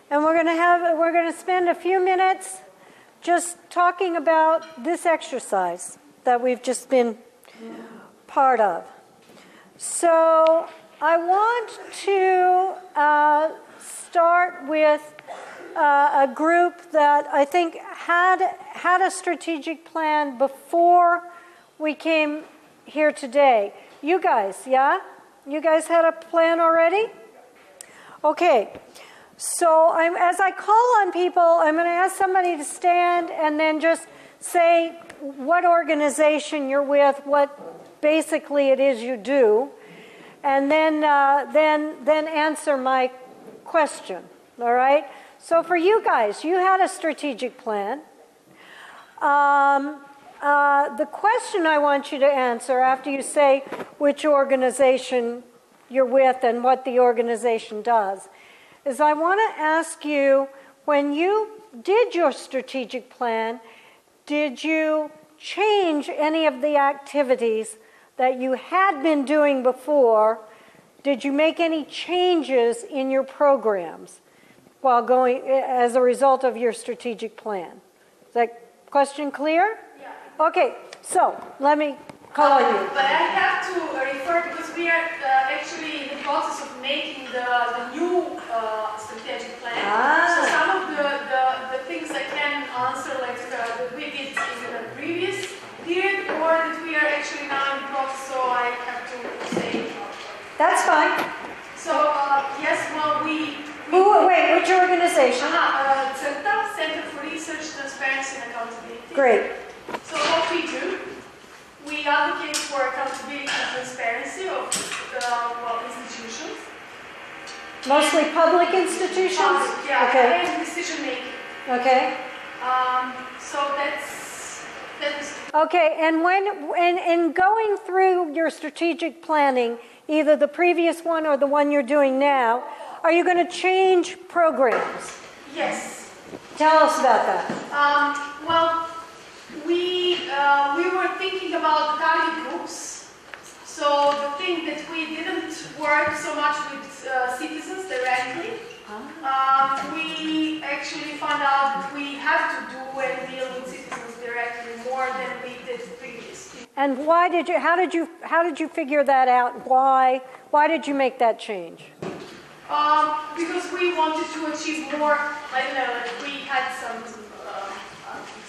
And we're going to spend a few minutes just talking about this exercise that we've just been part of. So I want to start with a group that I think had a strategic plan before we came here today. You guys, yeah? You guys had a plan already? Okay. So as I call on people, I'm going to ask somebody to stand and then just say what organization you're with, what basically it is you do, and then answer my question. All right? So for you guys, you had a strategic plan. The question I want you to answer after you say which organization you're with and what the organization does is I want to ask you, when you did your strategic plan, did you change any of the activities that you had been doing before? Did you make any changes in your programs while going as a result of your strategic plan? Is that question clear? Yeah. Okay, so let me call on you. But I have to refer, because we are actually in the process of making the new strategic plan. So some of the things I can answer, like that we did in the previous period, or that we are actually now in the process, so I have to say. That's fine. So, yes, well, wait, which organization? Center for Research, Transparency and Accountability. Great. So what we do, we advocate for accountability and transparency of institutions. Mostly public institutions? Public, yeah, okay. And decision making. Okay. So that is. Okay, and in going through your strategic planning, either the previous one or the one you're doing now, are you going to change programs? Yes. Tell us about that. Well, we were thinking about target groups. So the thing that we didn't work so much with citizens directly, we actually found out that we have to do and deal with citizens directly more than we did previously. And how did you figure that out? Why did you make that change? Because we wanted to achieve more, I don't know, like we had some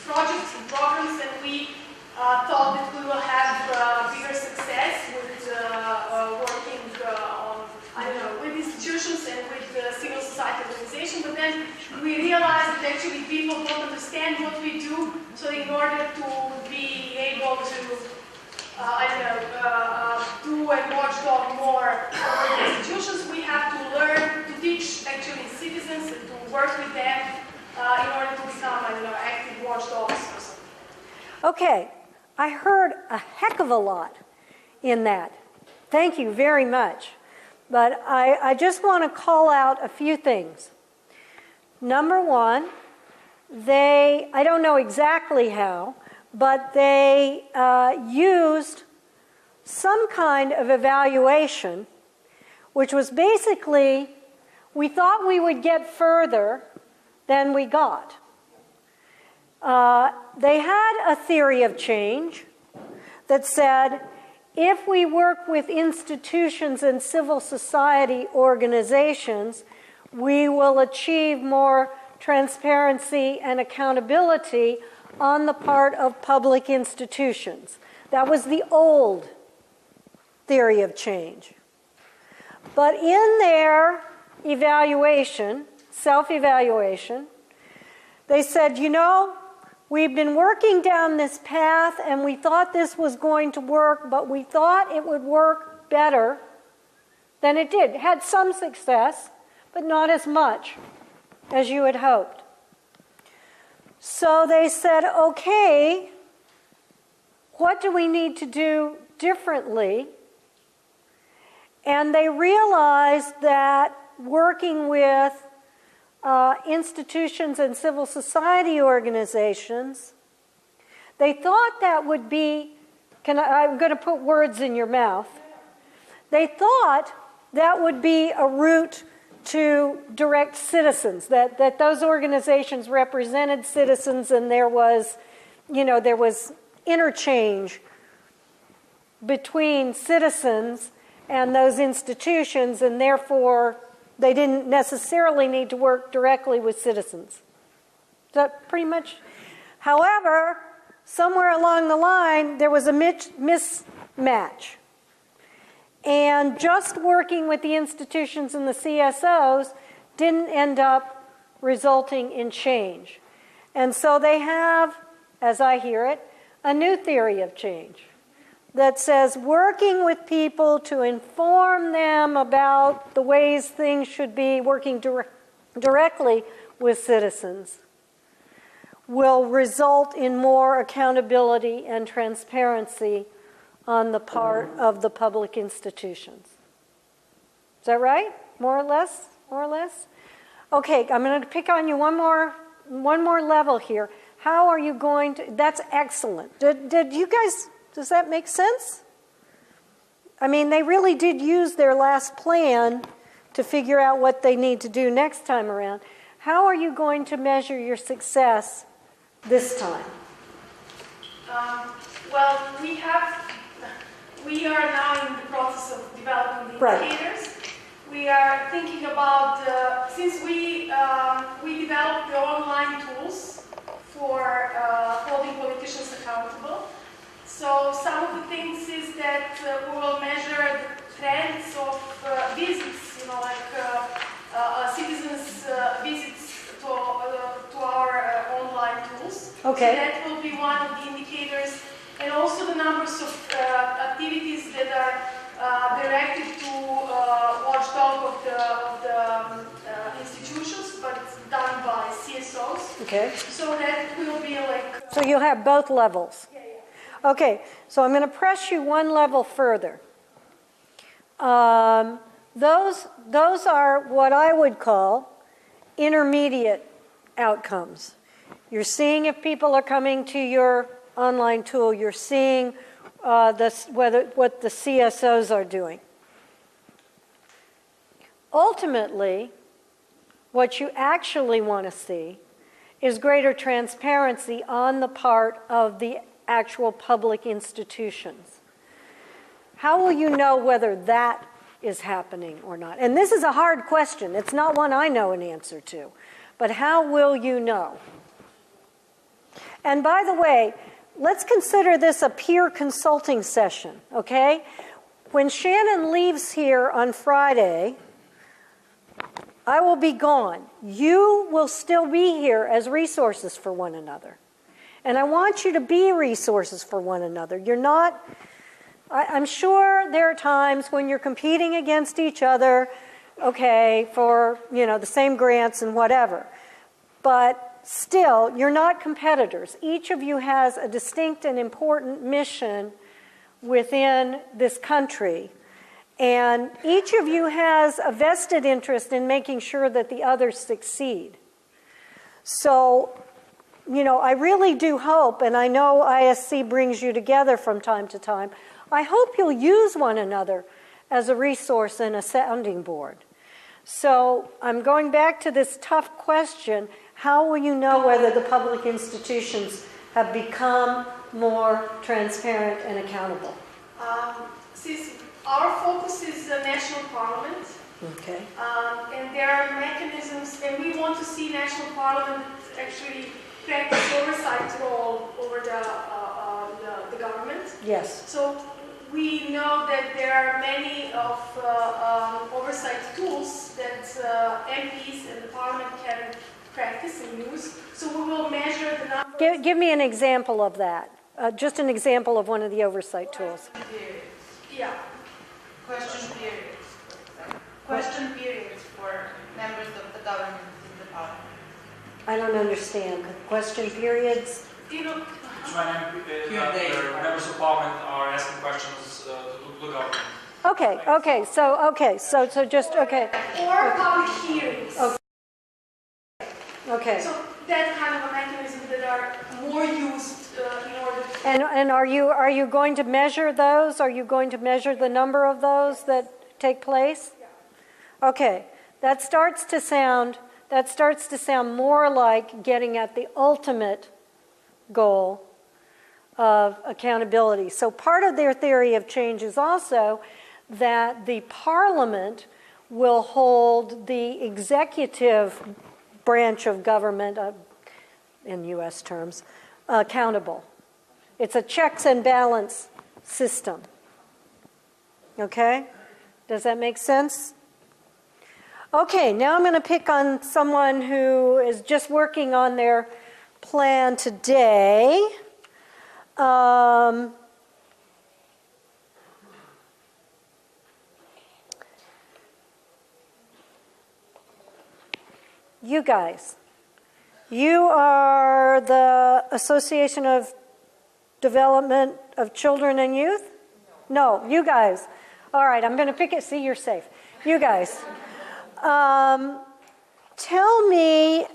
projects and programs, and we thought that we will have bigger success with working on, I don't know, with institutions and with civil society organizations. But then we realized that actually people don't understand what we do, so in order to be able to do and watchdog more over the institutions, we have to learn to teach actually citizens and to work with them in order to become, active watchdogs or something. Okay, I heard a heck of a lot in that. Thank you very much. But I just want to call out a few things. Number one, I don't know exactly how, but they used some kind of evaluation, which was basically, we thought we would get further than we got. They had a theory of change that said, if we work with institutions and civil society organizations, we will achieve more transparency and accountability on the part of public institutions. That was the old theory of change. But in their evaluation, self-evaluation, they said, we've been working down this path and we thought this was going to work, but we thought it would work better than it did. It had some success, but not as much as you had hoped. So they said, okay, what do we need to do differently? And they realized that working with institutions and civil society organizations, they thought that would be, I'm going to put words in your mouth. They thought that would be a route to direct citizens, that those organizations represented citizens, and there was, there was interchange between citizens and those institutions, and therefore they didn't necessarily need to work directly with citizens. Is that pretty much? However, somewhere along the line, there was a mismatch. And just working with the institutions and the CSOs didn't end up resulting in change. And so they have, as I hear it, a new theory of change that says working with people to inform them about the ways things should be, working directly with citizens, will result in more accountability and transparency on the part of the public institutions. Is that right? More or less? More or less? Okay, I'm going to pick on you one more level here. How are you going to, that's excellent. Did you guys, does that make sense? I mean, they really did use their last plan to figure out what they need to do next time around. How are you going to measure your success this time? Well, we are now in the process of developing the indicators. We are thinking about, since we developed the online tools for holding politicians accountable. So some of the things is that we will measure the trends of visits, citizens' visits to our online tools. Okay. So that will be one of the indicators. And also the numbers of activities that are directed to watchdog of the institutions, but done by CSOs. Okay. So that will be like... So you'll have both levels. Yeah, yeah. Okay, so I'm going to press you one level further. Those are what I would call intermediate outcomes. You're seeing if people are coming to your online tool. You're seeing what the CSOs are doing. Ultimately, what you actually want to see is greater transparency on the part of the actual public institutions. How will you know whether that is happening or not? And this is a hard question. It's not one I know an answer to. But how will you know? And by the way, let's consider this a peer consulting session, okay? When Shannon leaves here on Friday, I will be gone. You will still be here as resources for one another. And I want you to be resources for one another. You're not, I'm sure there are times when you're competing against each other, okay, for, the same grants and whatever. But still, you're not competitors. Each of you has a distinct and important mission within this country. And each of you has a vested interest in making sure that the others succeed. So, I really do hope, and I know ISC brings you together from time to time, I hope you'll use one another as a resource and a sounding board. So I'm going back to this tough question. How will you know whether the public institutions have become more transparent and accountable? Since our focus is the national parliament, okay, and there are mechanisms, and we want to see national parliament actually practice oversight role over the government. Yes. So we know that there are many of oversight tools that MPs and the parliament can practice and use. So we will measure the numbers. Give me an example of that. Just an example of one of the oversight tools. Yeah. Question periods. Question periods for members of the government in the parliament. I don't understand. Question periods? You know, members of parliament are asking questions to the government. Okay. So just okay. Or public hearings. Okay. So that kind of a mechanism that are more used in order to... And are you going to measure those? Are you going to measure the number of those that take place? Yeah. Okay. that starts to sound more like getting at the ultimate goal of accountability. So part of their theory of change is also that the parliament will hold the executive branch of government, in U.S. terms, accountable. It's a checks and balance system. Okay? Does that make sense? Okay, now I'm going to pick on someone who is just working on their plan today. You guys. You are the Association of Development of Children and Youth? No, you guys. All right, I'm going to pick it. See, you're safe. You guys. Tell me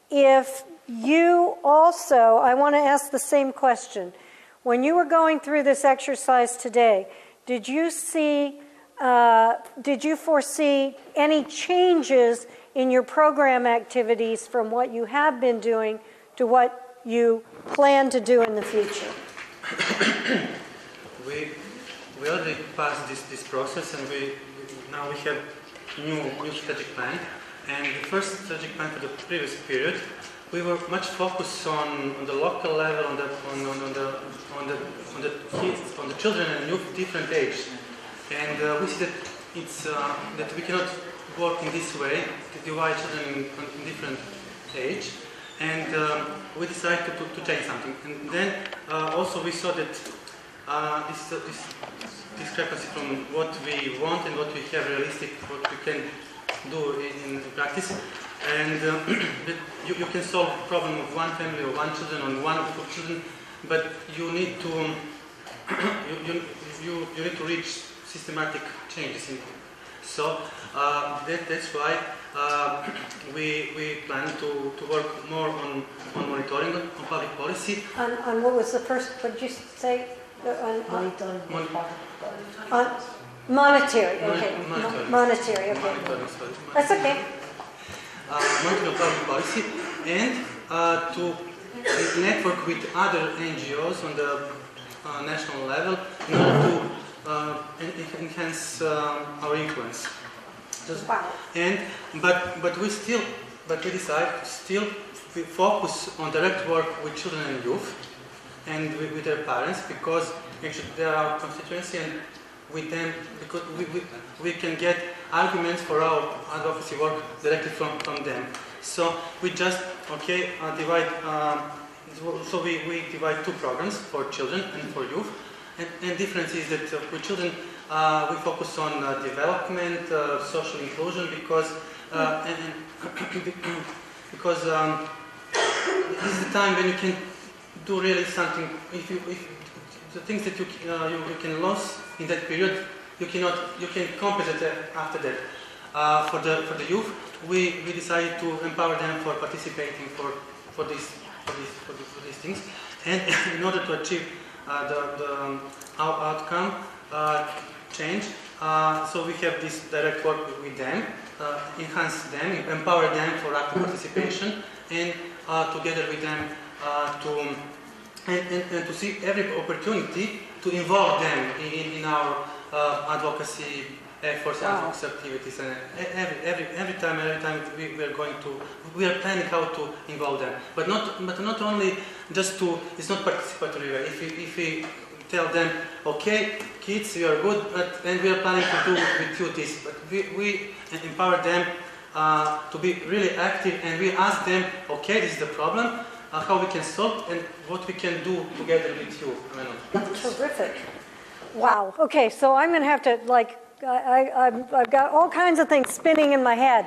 if you also, I want to ask the same question. When you were going through this exercise today, did you foresee any changes in your program activities from what you have been doing to what you plan to do in the future? We already passed this process, and now we have new strategic plan. And the first strategic plan for the previous period, we were much focused on the local level, on the kids, on the children and youth, different age. And we see that that we cannot work in this way to divide children in different age. And we decided to change something. And then also we saw that this discrepancy from what we want and what we have realistic, what we can do in practice. And you can solve the problem of one family or one children on one group of children, but you need to you need to reach systematic changes. So that's why we plan to work more on monitoring on public policy. On what was the first? What did you say? Monitoring. Monetary. Okay. Monetary. Okay. That's okay. Monitoring public policy and to network with other NGOs on the national level in order to enhance our influence. Wow. And but we decide to still focus on direct work with children and youth and with their parents, because actually they are our constituency, and with them, because we can get arguments for our advocacy work directly from them. So we just divide. So we divide two programs for children and for youth. And difference is that with children we focus on development, social inclusion, because because this is the time when you can do really something. If the things that you can lose in that period, you can compensate after that. For the youth, we decided to empower them for participating for these things, and in order to achieve our outcome change. So we have this direct work with them, enhance them, empower them for active participation, and together with them to see every opportunity to involve them in our advocacy efforts and advocacy activities. And every time we are planning how to involve them, but not only just to. It's not participatory. If we tell them, okay, kids, you are good, and we are planning to do with you this, but we empower them to be really active, and we ask them, okay, this is the problem, how we can solve, and what we can do together with you. Terrific. Wow. Okay, so I'm going to have to, I've got all kinds of things spinning in my head.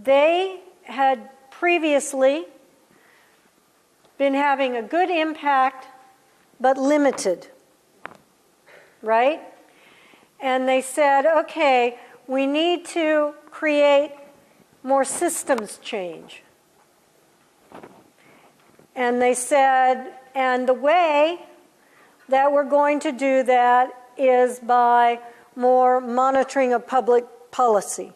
They had previously been having a good impact, but limited, right? And they said, okay, we need to create more systems change. And they said, and the way that we're going to do that is by more monitoring of public policy,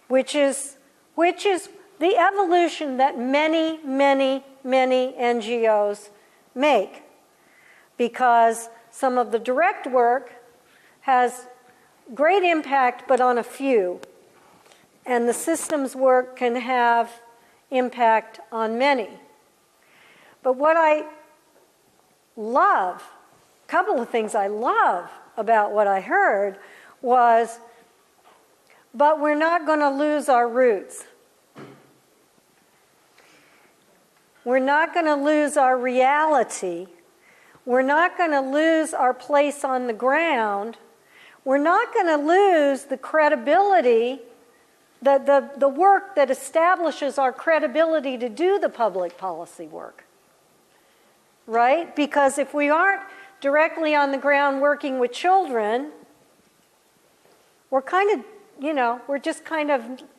which is the evolution that many, many, many NGOs make, because some of the direct work has great impact, but on a few, and the systems work can have impact on many. But what I love, a couple of things I love about what I heard was, but we're not going to lose our roots. We're not going to lose our reality. We're not going to lose our place on the ground. We're not going to lose the credibility, the work that establishes our credibility to do the public policy work. Right? Because if we aren't directly on the ground working with children, we're kind of,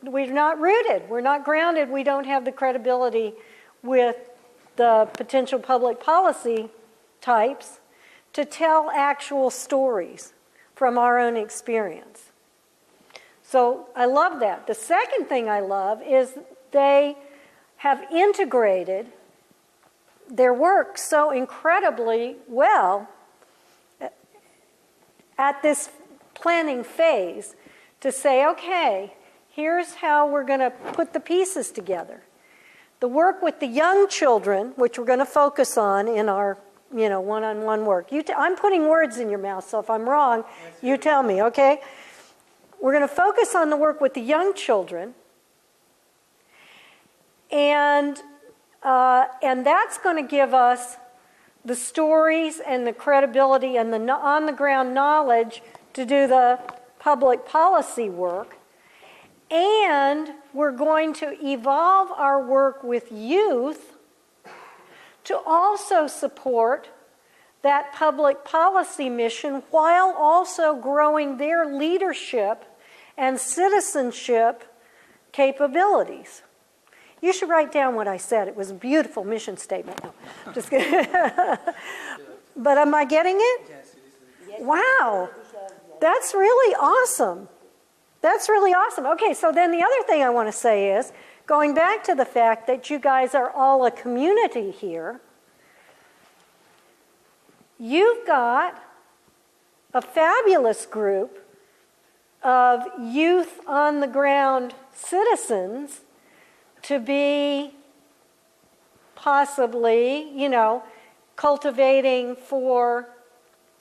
we're not rooted, we're not grounded, we don't have the credibility with the potential public policy types to tell actual stories from our own experience. So I love that. The second thing I love is they have integrated their work so incredibly well at this planning phase to say, okay, here's how we're going to put the pieces together. The work with the young children, which we're going to focus on in our, one-on-one work. I'm putting words in your mouth, so if I'm wrong, you tell me, okay? We're going to focus on the work with the young children, and that's going to give us the stories and the credibility and the on-the-ground knowledge to do the public policy work. And we're going to evolve our work with youth to also support that public policy mission while also growing their leadership and citizenship capabilities. You should write down what I said. It was a beautiful mission statement. No, I'm just kidding. But am I getting it? Yes. Wow. That's really awesome. That's really awesome. Okay, so then the other thing I want to say is, going back to the fact that you guys are all a community here, you've got a fabulous group of youth on the ground citizens to be possibly, cultivating for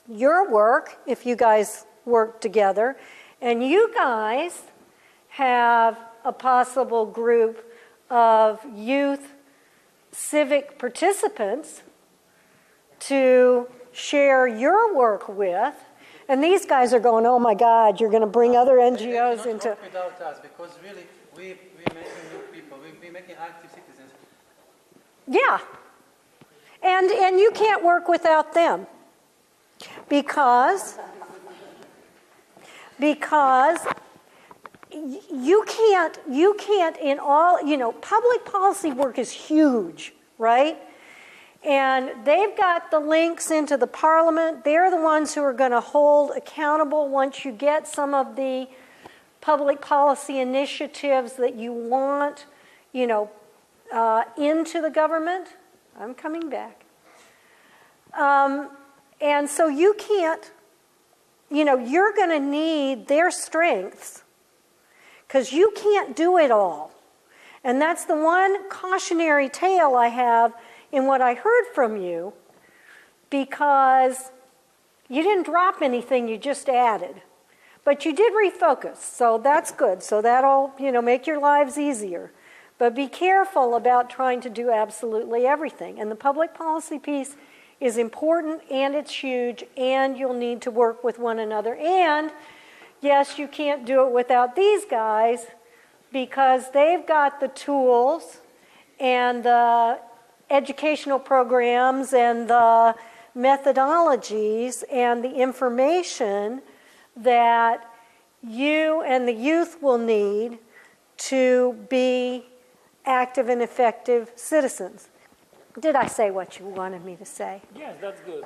your work if you guys work together. And you guys have a possible group of youth civic participants to share your work with. And these guys are going, oh my God, you're going to bring other NGOs into... Work without us, because really we're making new people, we're making active citizens. Yeah. And you can't work without them. Because you can't in all, public policy work is huge, right? And they've got the links into the parliament. They're the ones who are going to hold accountable once you get some of the public policy initiatives that you want, into the government. I'm coming back. And so you can't, you're going to need their strengths because you can't do it all. And that's the one cautionary tale I have in what I heard from you, because you didn't drop anything, you just added. But you did refocus, so that's good. So that'll, make your lives easier. But be careful about trying to do absolutely everything. And the public policy piece is important, and it's huge, and you'll need to work with one another. And yes, you can't do it without these guys, because they've got the tools and the educational programs and the methodologies and the information that you and the youth will need to be active and effective citizens. Did I say what you wanted me to say? Yes, that's good.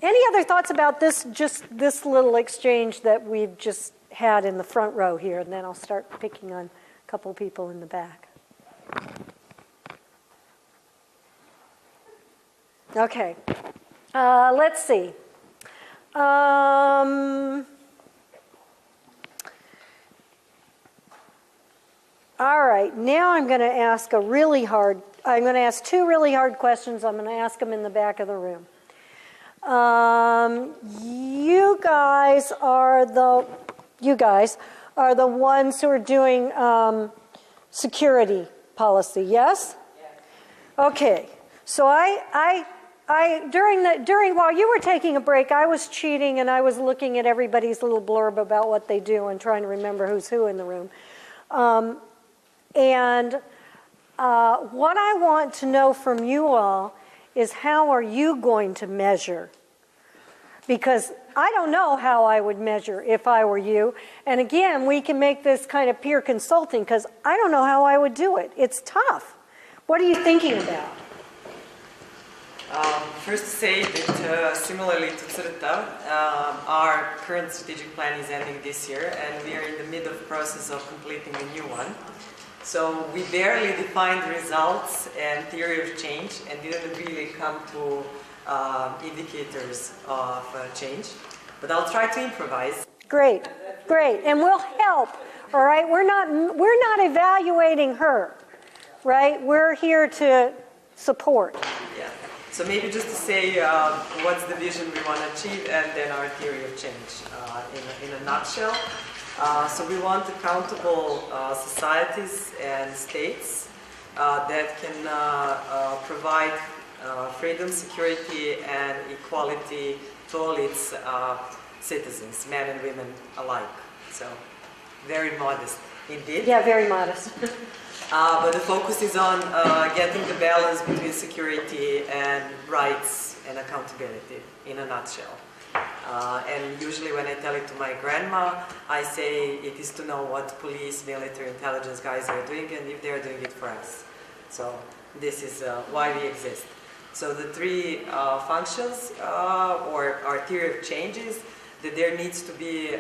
Any other thoughts about this, just this little exchange that we've just had in the front row here, and then I'll start picking on a couple people in the back. Okay, let's see. All right, now I'm going to ask I'm going to ask two really hard questions. I'm going to ask them in the back of the room. You guys are the ones who are doing security policy, yes? Yes. Okay. So during while you were taking a break, I was cheating and I was looking at everybody's little blurb about what they do and trying to remember who's who in the room. What I want to know from you all is, how are you going to measure? Because I don't know how I would measure if I were you. And again, we can make this kind of peer consulting, because I don't know how I would do it. It's tough. What are you thinking about? First to say that similarly to Crta, our current strategic plan is ending this year, and we are in the middle of the process of completing a new one. So we barely defined results and theory of change, and didn't really come to indicators of change. But I'll try to improvise. Great, great, and we'll help. All right, we're not evaluating her, right? We're here to support. Yeah. So maybe just to say what's the vision we want to achieve, and then our theory of change in a nutshell. So we want accountable societies and states that can provide freedom, security, and equality to all its citizens, men and women alike. So very modest indeed. Yeah, very modest. But the focus is on getting the balance between security and rights and accountability in a nutshell. And usually when I tell it to my grandma, I say it is to know what police, military, intelligence guys are doing, and if they're doing it for us. So this is why we exist. So the three functions, or our theory of change, is that there needs to be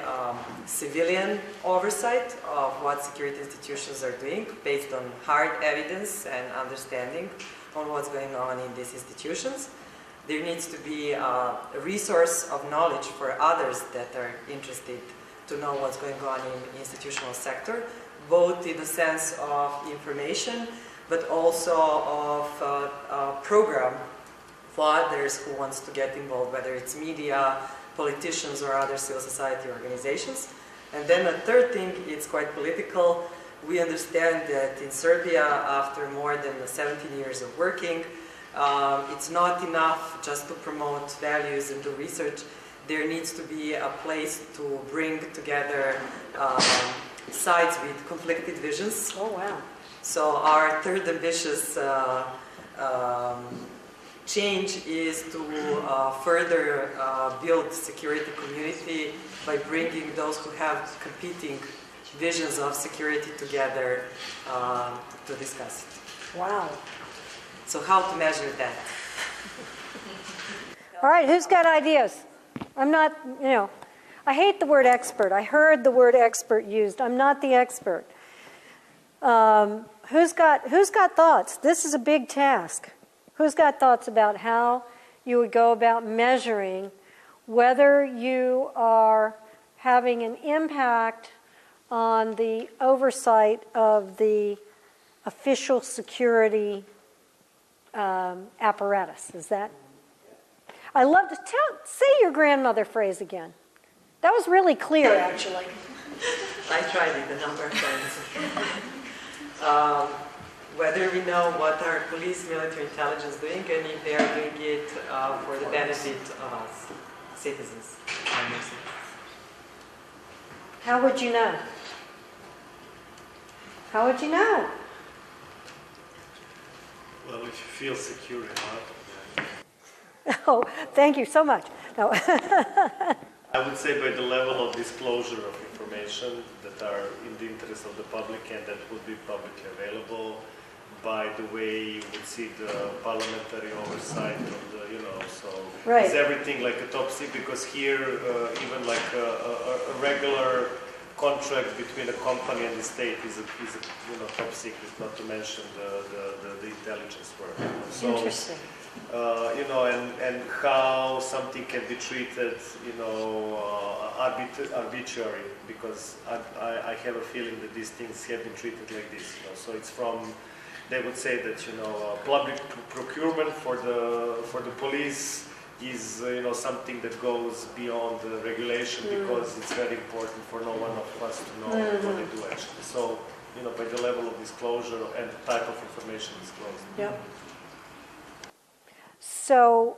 civilian oversight of what security institutions are doing based on hard evidence and understanding on what's going on in these institutions. There needs to be a resource of knowledge for others that are interested to know what's going on in the institutional sector, both in the sense of information, but also of a program for others who wants to get involved, whether it's media, politicians, or other civil society organizations. And then a third thing, it's quite political. We understand that in Serbia, after more than 17 years of working, it's not enough just to promote values and do research. There needs to be a place to bring together sides with conflicted visions. Oh, wow. So our third ambitious change is to further build security community by bringing those who have competing visions of security together to discuss it. Wow. So how to measure that? All right, who's got ideas? I'm not, I hate the word expert. I heard the word expert used. I'm not the expert. Who's got thoughts? This is a big task. Who's got thoughts about how you would go about measuring whether you are having an impact on the oversight of the official security apparatus? Is that? I love to say your grandmother phrase again. That was really clear, actually. I tried it a number of times. Whether we know what our police, military, intelligence doing, and if they are doing it for the benefit of us, citizens. How would you know? How would you know? Well, if you feel secure enough. Oh, thank you so much. No. I would say by the level of disclosure of information. information that are in the interest of the public and that would be publicly available. By the way, you would see the parliamentary oversight of the, so Right. is everything like a top secret? Because here, even like a regular contract between a company and the state is a top secret, not to mention the intelligence work. So, Interesting. And how something can be treated, arbitrary, because I have a feeling that these things have been treated like this. So it's from, they would say that public procurement for the police is something that goes beyond the regulation because it's very important for no one of us to know what they do actually. So by the level of disclosure and the type of information disclosed. Yeah. So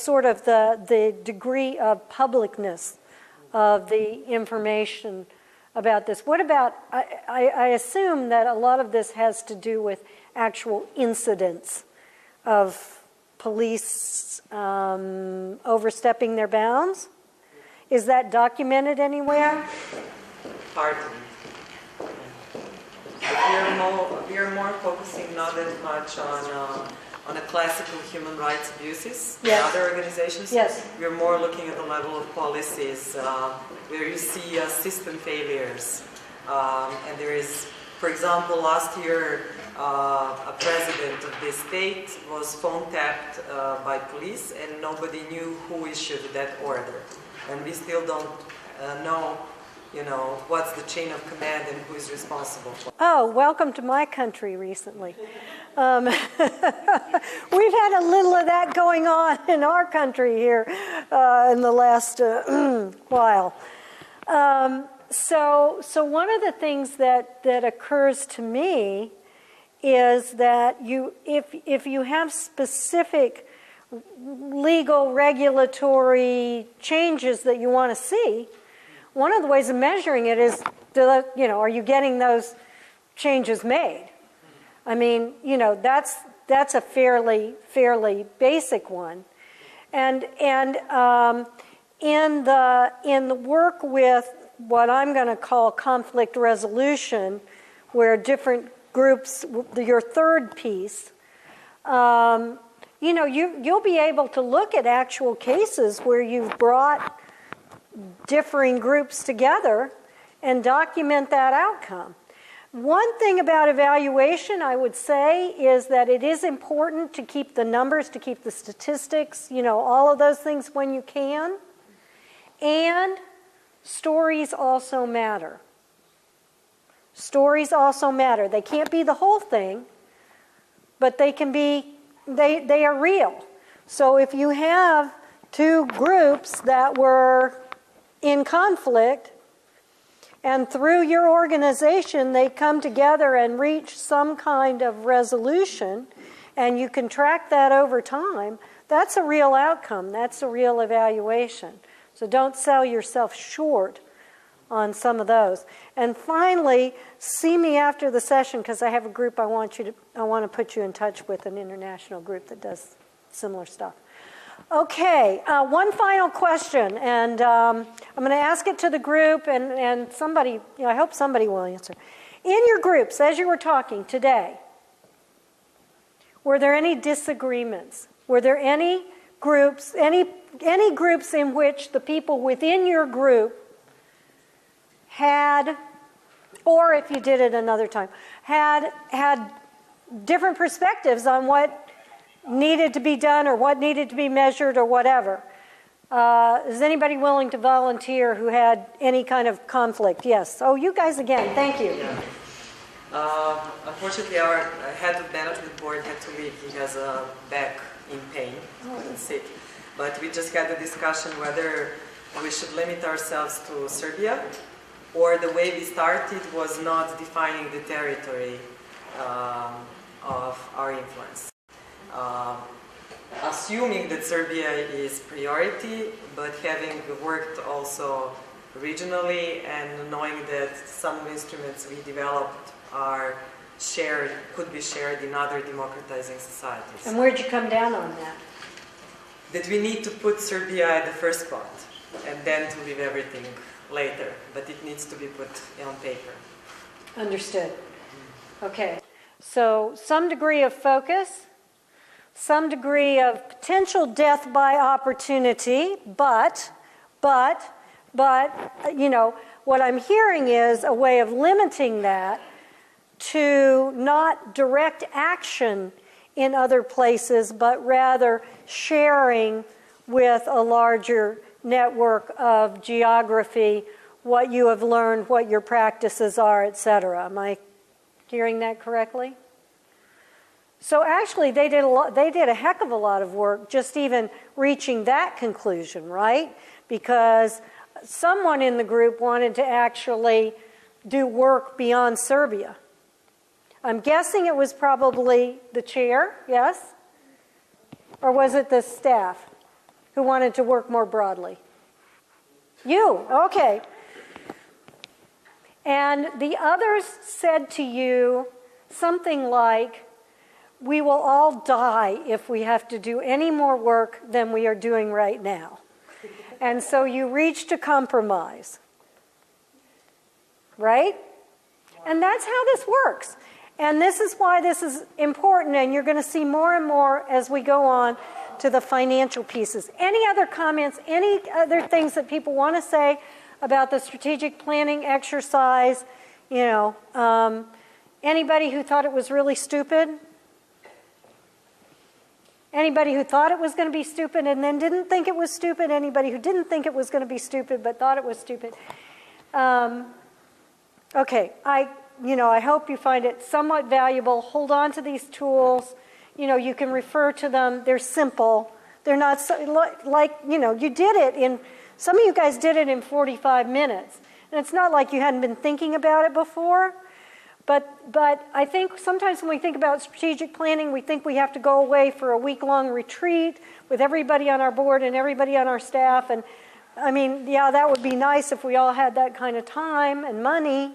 sort of the degree of publicness of the information about this. What about, I assume that a lot of this has to do with actual incidents of police overstepping their bounds? Is that documented anywhere? Partly. We are more focusing not that much on a classical human rights abuses in other organizations. Yes. We're more looking at the level of policies where you see system failures. And there is, for example, last year a president of the state was phone tapped by police and nobody knew who issued that order. And we still don't know what's the chain of command and who is responsible for it. Oh, welcome to my country recently. We've had a little of that going on in our country here in the last while. So one of the things that occurs to me is that if you have specific legal regulatory changes that you want to see, one of the ways of measuring it is, are you getting those changes made? I mean, that's a fairly basic one, and in the work with what I'm going to call conflict resolution, where different groups, your third piece, you'll be able to look at actual cases where you've brought differing groups together and document that outcome. One thing about evaluation, I would say, is that it is important to keep the numbers, to keep the statistics, all of those things when you can. And stories also matter. Stories also matter. They can't be the whole thing, but they can be, they are real. So if you have two groups that were in conflict, and through your organization they come together and reach some kind of resolution, and you can track that over time, that's a real outcome. That's a real evaluation. So don't sell yourself short on some of those. And finally, see me after the session, because I have a group I want to put you in touch with, an international group that does similar stuff. Okay, one final question, and I'm going to ask it to the group, and somebody, I hope somebody will answer. In your groups, as you were talking today, were there any disagreements? Were there any groups, any groups in which the people within your group had, or if you did it another time, had different perspectives on what needed to be done or what needed to be measured or whatever? Is anybody willing to volunteer who had any kind of conflict? Yes. Oh, you guys again. Thank you. Yeah. Unfortunately, our head of management board had to leave. He has a back in pain and sick. But we just had a discussion whether we should limit ourselves to Serbia, or the way we started was not defining the territory of our influence. Assuming that Serbia is priority, but having worked also regionally and knowing that some instruments we developed are shared, could be shared in other democratizing societies. And where'd you come down on that? That we need to put Serbia at the first spot and then to leave everything later, but it needs to be put on paper. Understood. Okay. So some degree of focus, some degree of potential death by opportunity, but, you know, what I'm hearing is a way of limiting that to not direct action in other places, but rather sharing with a larger network of geography what you have learned, what your practices are, etc. Am I hearing that correctly? So actually, they did a heck of a lot of work just even reaching that conclusion, right? Because someone in the group wanted to actually do work beyond Serbia. I'm guessing it was probably the chair, yes? Or was it the staff who wanted to work more broadly? You, okay. And the others said to you something like, we will all die if we have to do any more work than we are doing right now. And so you reached a compromise. Right? And that's how this works. And this is why this is important, and you're going to see more and more as we go on to the financial pieces. Any other comments, any other things that people want to say about the strategic planning exercise? You know, anybody who thought it was really stupid? Anybody who thought it was going to be stupid and then didn't think it was stupid? Anybody who didn't think it was going to be stupid but thought it was stupid? Okay, I hope you find it somewhat valuable. Hold on to these tools. You know, you can refer to them. They're simple. They're not so, like, you know, you did it in, some of you guys did it in 45 minutes. And it's not like you hadn't been thinking about it before. But I think sometimes when we think about strategic planning, we think we have to go away for a week-long retreat with everybody on our board and everybody on our staff. And I mean, yeah, that would be nice if we all had that kind of time and money,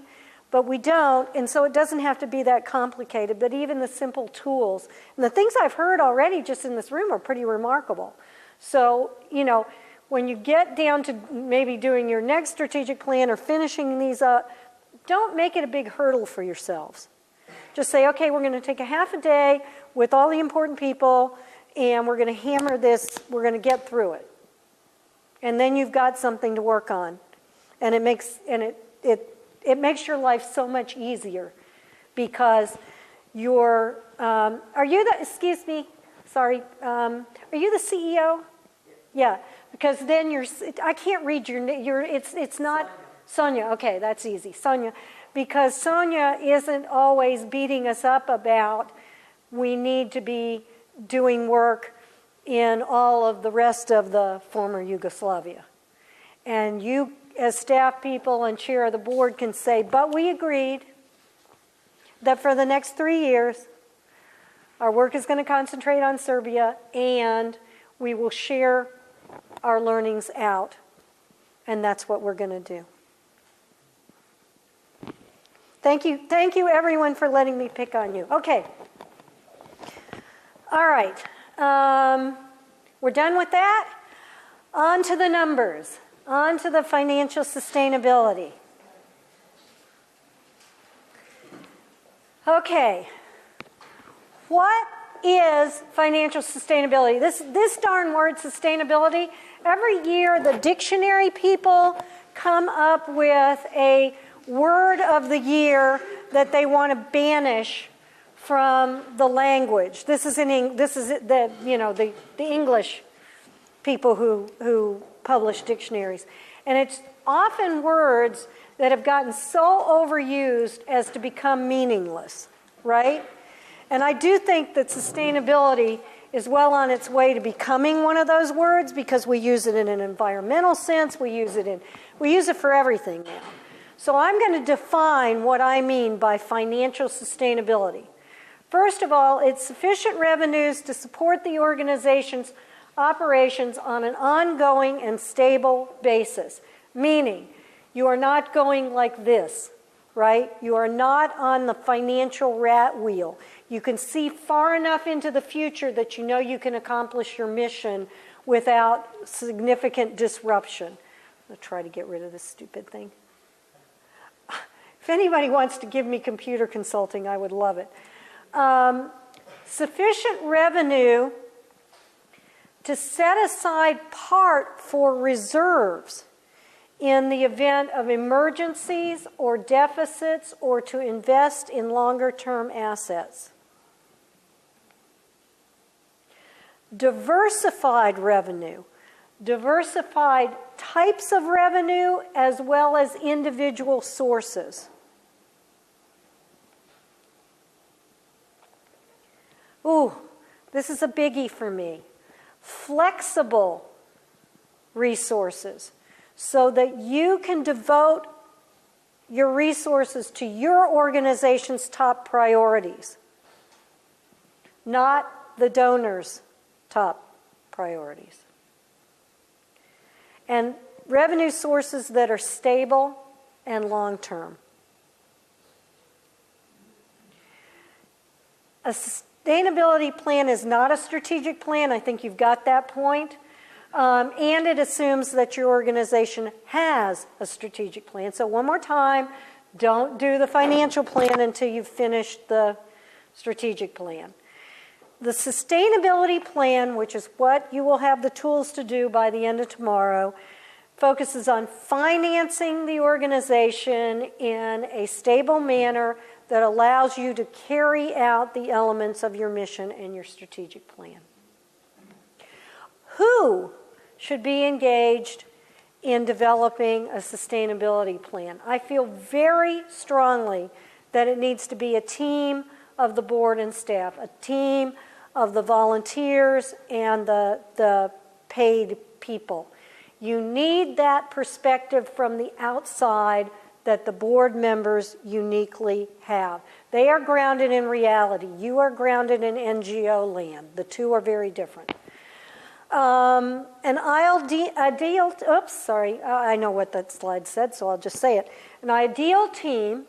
but we don't. And so it doesn't have to be that complicated. But even the simple tools and the things I've heard already just in this room are pretty remarkable. So, you know, when you get down to maybe doing your next strategic plan or finishing these up, don't make it a big hurdle for yourselves. Just say, okay, we're going to take a half a day with all the important people, and we're going to hammer this. We're going to get through it. And then you've got something to work on. And it makes your life so much easier because you're, are you the, excuse me, sorry, are you the CEO? Yeah, because then I can't read it's not, Sonia, okay, that's easy. Sonia, because Sonia isn't always beating us up about we need to be doing work in all of the rest of the former Yugoslavia. And you, as staff people and chair of the board, can say, but we agreed that for the next 3 years, our work is going to concentrate on Serbia, and we will share our learnings out. And that's what we're going to do. Thank you everyone for letting me pick on you. Okay. All right. We're done with that. On to the numbers. On to the financial sustainability. Okay. What is financial sustainability? This darn word, sustainability, every year the dictionary people come up with a word of the year that they want to banish from the language. This is the English people who publish dictionaries. And it's often words that have gotten so overused as to become meaningless, right? And I do think that sustainability is well on its way to becoming one of those words because we use it in an environmental sense, we use it for everything now. So I'm going to define what I mean by financial sustainability. First of all, it's sufficient revenues to support the organization's operations on an ongoing and stable basis, meaning you are not going like this, right? You are not on the financial rat wheel. You can see far enough into the future that you know you can accomplish your mission without significant disruption. I'll try to get rid of this stupid thing. If anybody wants to give me computer consulting, I would love it. Sufficient revenue to set aside part for reserves in the event of emergencies or deficits, or to invest in longer-term assets. Diversified revenue. Diversified types of revenue as well as individual sources. Ooh, this is a biggie for me. Flexible resources, so that you can devote your resources to your organization's top priorities, not the donor's top priorities. And revenue sources that are stable and long-term. A sustainability plan is not a strategic plan. I think you've got that point. And it assumes that your organization has a strategic plan. So one more time, don't do the financial plan until you've finished the strategic plan. The sustainability plan, which is what you will have the tools to do by the end of tomorrow, focuses on financing the organization in a stable manner that allows you to carry out the elements of your mission and your strategic plan. Who should be engaged in developing a sustainability plan? I feel very strongly that it needs to be a team of the board and staff, a team of the volunteers and the paid people. You need that perspective from the outside that the board members uniquely have. They are grounded in reality. You are grounded in NGO land. The two are very different. I know what that slide said, so I'll just say it. An ideal team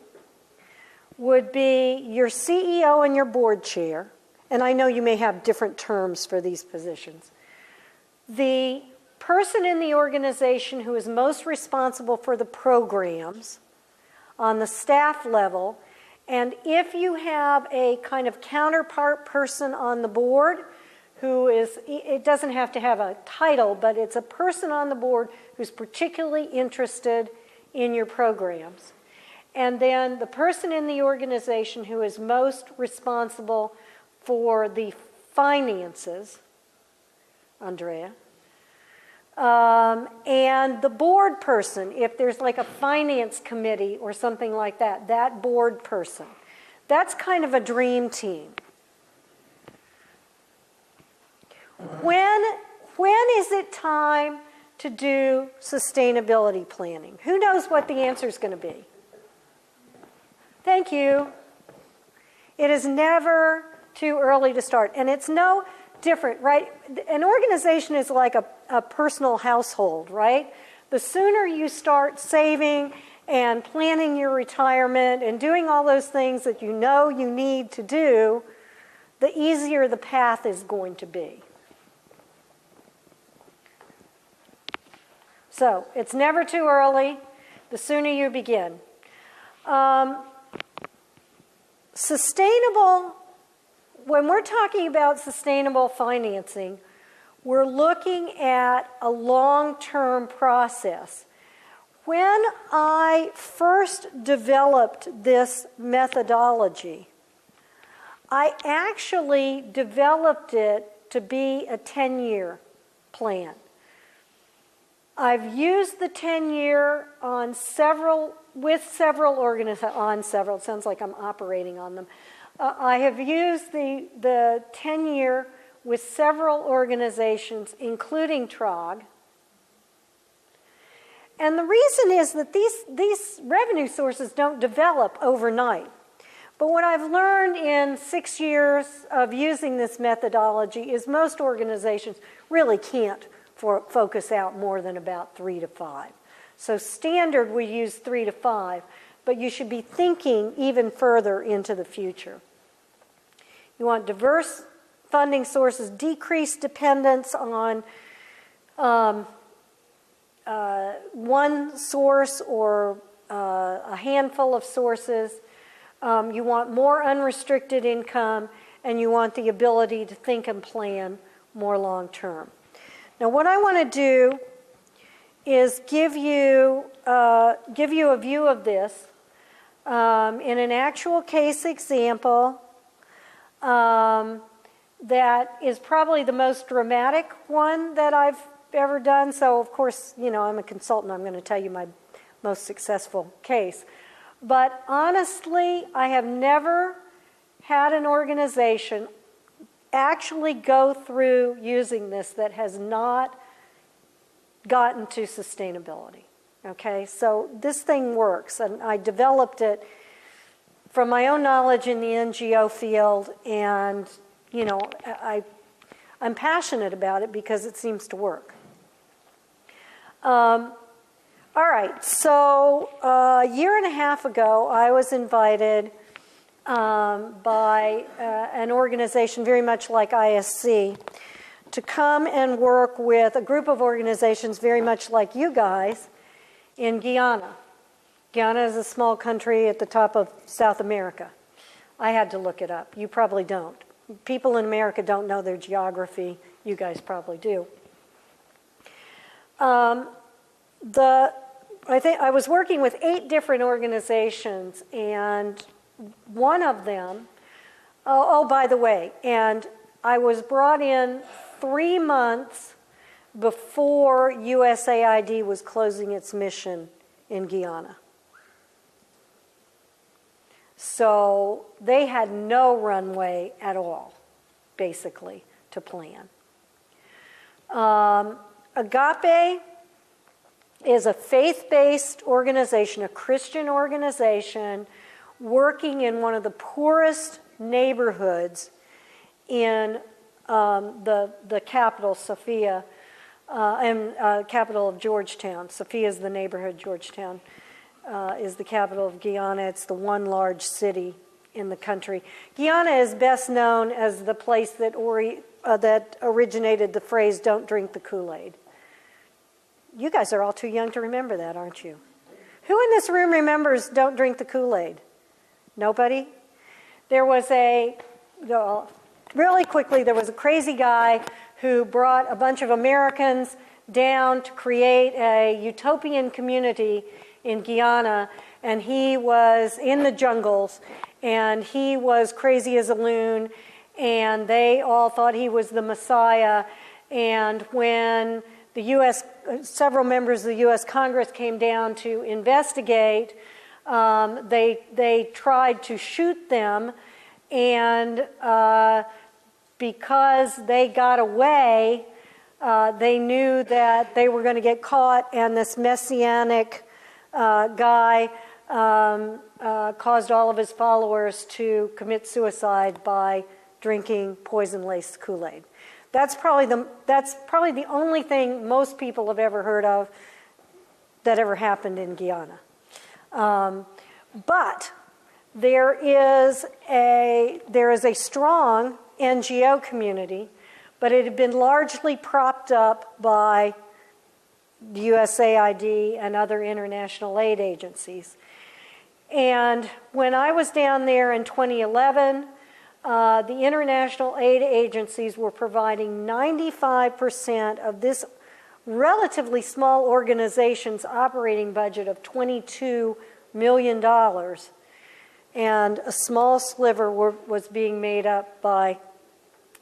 would be your CEO and your board chair, and I know you may have different terms for these positions. The person in the organization who is most responsible for the programs on the staff level, and if you have a kind of counterpart person on the board who is, it doesn't have to have a title, but it's a person on the board who's particularly interested in your programs. And then the person in the organization who is most responsible for the finances, Andrea, and the board person, if there's like a finance committee or something like that, that board person. That's kind of a dream team. When is it time to do sustainability planning? Who knows what the answer is going to be? Thank you. It is never too early to start. And it's no different, right? An organization is like a personal household, right? The sooner you start saving and planning your retirement and doing all those things that you know you need to do, the easier the path is going to be. So it's never too early. The sooner you begin. Sustainable, when we're talking about sustainable financing, we're looking at a long-term process. When I first developed this methodology, I actually developed it to be a 10-year plan. I've used the 10-year on several organizations, it sounds like I'm operating on them. I have used the 10-year with several organizations, including TROG. And the reason is that these revenue sources don't develop overnight. But what I've learned in 6 years of using this methodology is most organizations really can't focus out more than about 3 to 5. So standard we use 3 to 5, but you should be thinking even further into the future. You want diverse funding sources, decreased dependence on one source or a handful of sources. You want more unrestricted income, and you want the ability to think and plan more long term. Now, what I want to do is give you a view of this in an actual case example that is probably the most dramatic one that I've ever done. So, of course, you know, I'm a consultant. I'm going to tell you my most successful case. But honestly, I have never had an organization actually go through using this that has not gotten to sustainability. Okay, so this thing works, and I developed it from my own knowledge in the NGO field, and you know, I'm passionate about it because it seems to work. All right, so a year and a half ago, I was invited by an organization very much like ISC to come and work with a group of organizations very much like you guys in Guyana. Guyana is a small country at the top of South America. I had to look it up. You probably don't. People in America don't know their geography. You guys probably do. I think I was working with 8 different organizations, and one of them, by the way, and I was brought in 3 months before USAID was closing its mission in Guyana. So they had no runway at all, basically, to plan. Agape is a faith-based organization, a Christian organization, working in one of the poorest neighborhoods in the capital, Sofia, and capital of Georgetown. Sofia is the neighborhood. Georgetown is the capital of Guyana. It's the one large city in the country. Guyana is best known as the place that originated the phrase, "Don't drink the Kool-Aid." You guys are all too young to remember that, aren't you? Who in this room remembers "Don't drink the Kool-Aid"? Nobody? There was really quickly, there was a crazy guy who brought a bunch of Americans down to create a utopian community in Guyana, and he was in the jungles, and he was crazy as a loon, and they all thought he was the Messiah. And when several members of the U.S. Congress came down to investigate, they tried to shoot them, and because they got away, they knew that they were going to get caught, and this messianic guy caused all of his followers to commit suicide by drinking poison-laced Kool-Aid. That's probably the only thing most people have ever heard of that ever happened in Guyana. But there is a strong NGO community, but it had been largely propped up by the USAID and other international aid agencies. And when I was down there in 2011, the international aid agencies were providing 95% of this relatively small organization's operating budget of $22 million, and a small sliver was being made up by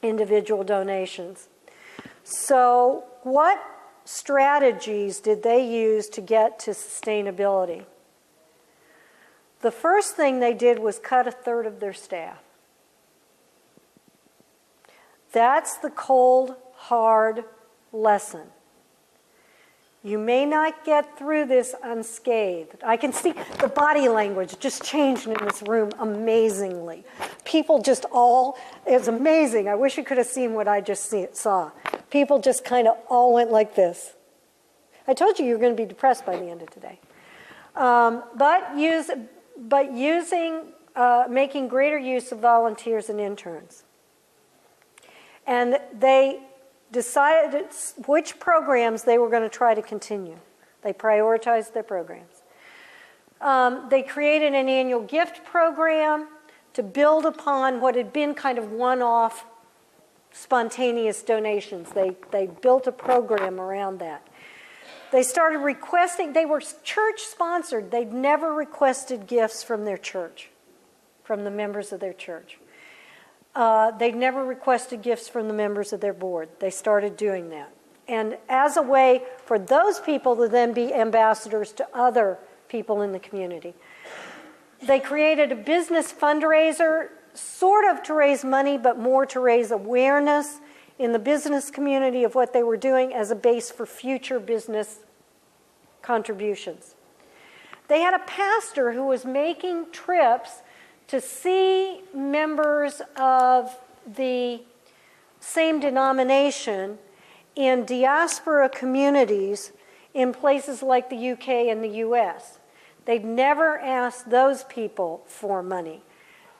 individual donations. So what strategies did they use to get to sustainability? The first thing they did was cut 1/3 of their staff. That's the cold, hard lesson. You may not get through this unscathed. I can see the body language just changed in this room amazingly. People just it's amazing. I wish you could have seen what I just saw. People just kind of all went like this. I told you were going to be depressed by the end of today. Making greater use of volunteers and interns. And they decided which programs they were going to try to continue. They prioritized their programs. They created an annual gift program to build upon what had been kind of one-off spontaneous donations. They built a program around that. They started requesting, they were church-sponsored. They'd never requested gifts from their church, from the members of their church. They'd never requested gifts from the members of their board. They started doing that. And as a way for those people to then be ambassadors to other people in the community. They created a business fundraiser, sort of to raise money, but more to raise awareness in the business community of what they were doing as a base for future business contributions. They had a pastor who was making trips to see members of the same denomination in diaspora communities in places like the UK and the US. They'd never asked those people for money.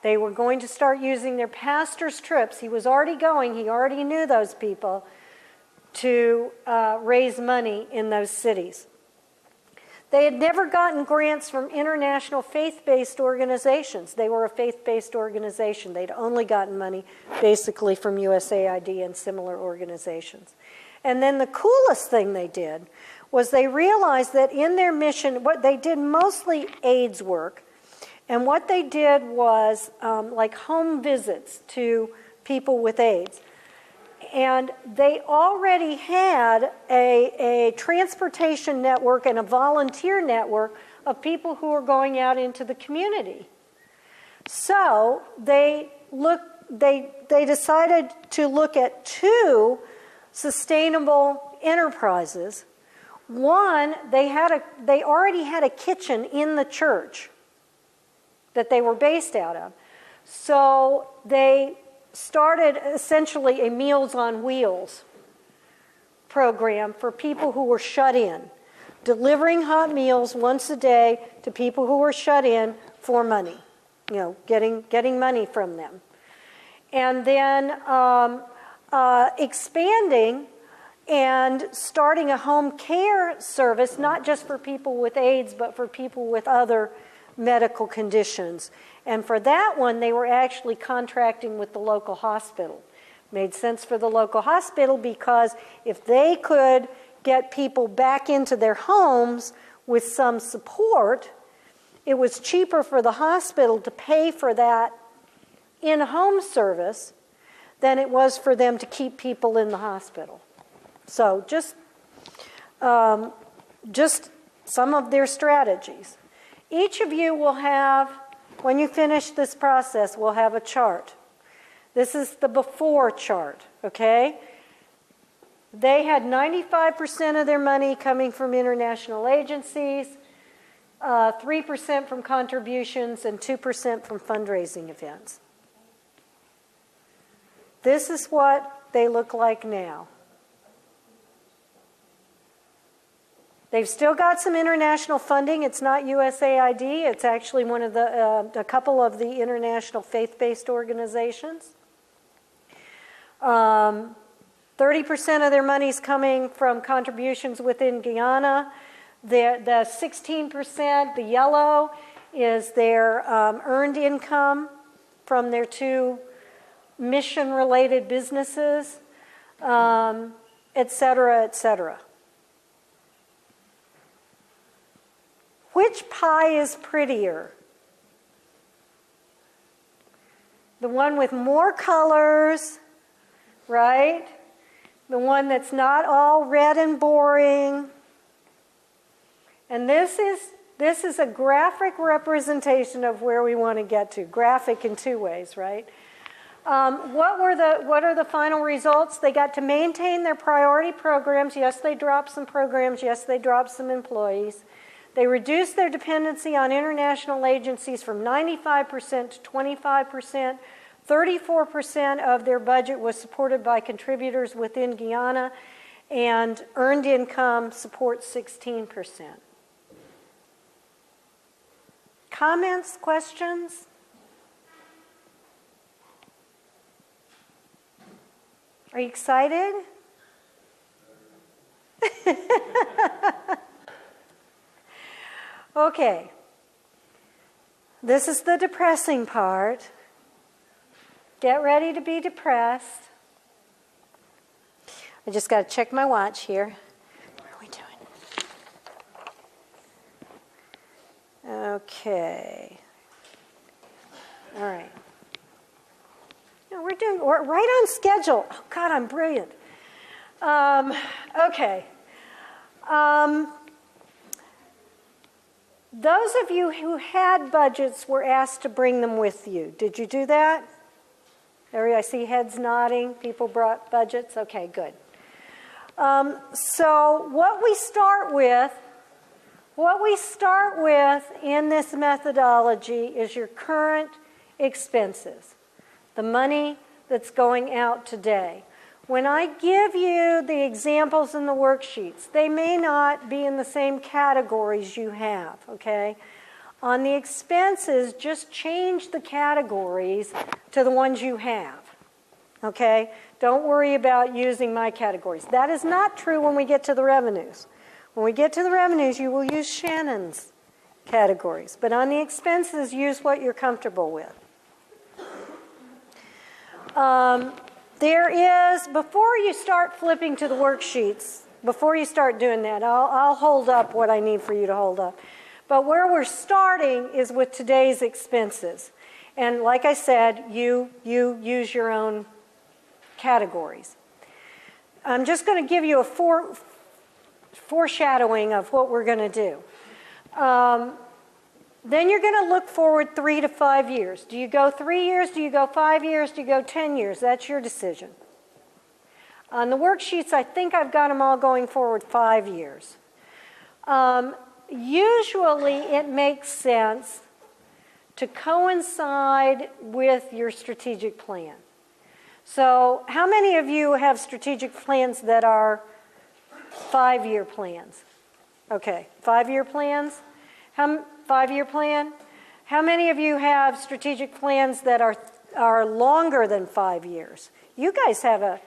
They were going to start using their pastor's trips. He was already going, he already knew those people, to raise money in those cities. They had never gotten grants from international faith-based organizations. They were a faith-based organization. They'd only gotten money basically from USAID and similar organizations. And then the coolest thing they did was they realized that in their mission, what they did mostly AIDS work, and what they did was like home visits to people with AIDS. And they already had a transportation network and a volunteer network of people who were going out into the community. So they decided to look at two sustainable enterprises. One, they already had a kitchen in the church that they were based out of. So they started essentially a Meals on Wheels program for people who were shut in, delivering hot meals once a day to people who were shut in for money, getting money from them. And then expanding and starting a home care service, not just for people with AIDS, but for people with other medical conditions. And for that one, they were actually contracting with the local hospital. Made sense for the local hospital because if they could get people back into their homes with some support, it was cheaper for the hospital to pay for that in-home service than it was for them to keep people in the hospital. So just some of their strategies. Each of you will have, when you finish this process, will have a chart. This is the before chart, okay? They had 95% of their money coming from international agencies, 3% from contributions, and 2% from fundraising events. This is what they look like now. They've still got some international funding. It's not USAID. It's actually one of a couple of the international faith-based organizations. 30% of their money is coming from contributions within Guyana. The 16%, the yellow, is their earned income from their two mission-related businesses, et cetera, et cetera. Which pie is prettier? The one with more colors, right? The one that's not all red and boring. And this is a graphic representation of where we want to get to. Graphic in two ways, right? What are the final results? They got to maintain their priority programs. Yes, they dropped some programs. Yes, they dropped some employees. They reduced their dependency on international agencies from 95% to 25%. 34% of their budget was supported by contributors within Guyana, and earned income supports 16%. Comments, questions? Are you excited? Okay. This is the depressing part. Get ready to be depressed. I just got to check my watch here. What are we doing? Okay. All right. No, we're right on schedule. Oh, God, I'm brilliant. Okay. Those of you who had budgets were asked to bring them with you. Did you do that? I see heads nodding. People brought budgets. Okay, good. So what we start with in this methodology is your current expenses, the money that's going out today. When I give you the examples in the worksheets, they may not be in the same categories you have, okay? On the expenses, just change the categories to the ones you have, okay? Don't worry about using my categories. That is not true when we get to the revenues. When we get to the revenues, you will use Shannon's categories. But on the expenses, use what you're comfortable with. Before you start flipping to the worksheets, before you start doing that, I'll hold up what I need for you to hold up. But where we're starting is with today's expenses. And like I said, you use your own categories. I'm just going to give you a foreshadowing of what we're going to do. Then you're going to look forward 3 to 5 years. Do you go 3 years? Do you go 5 years? Do you go 10 years? That's your decision. On the worksheets, I think I've got them all going forward 5 years. Usually it makes sense to coincide with your strategic plan. So how many of you have strategic plans that are 5-year plans? Okay, 5-year plans? 5-year plan? How many of you have strategic plans that are longer than 5 years? You guys are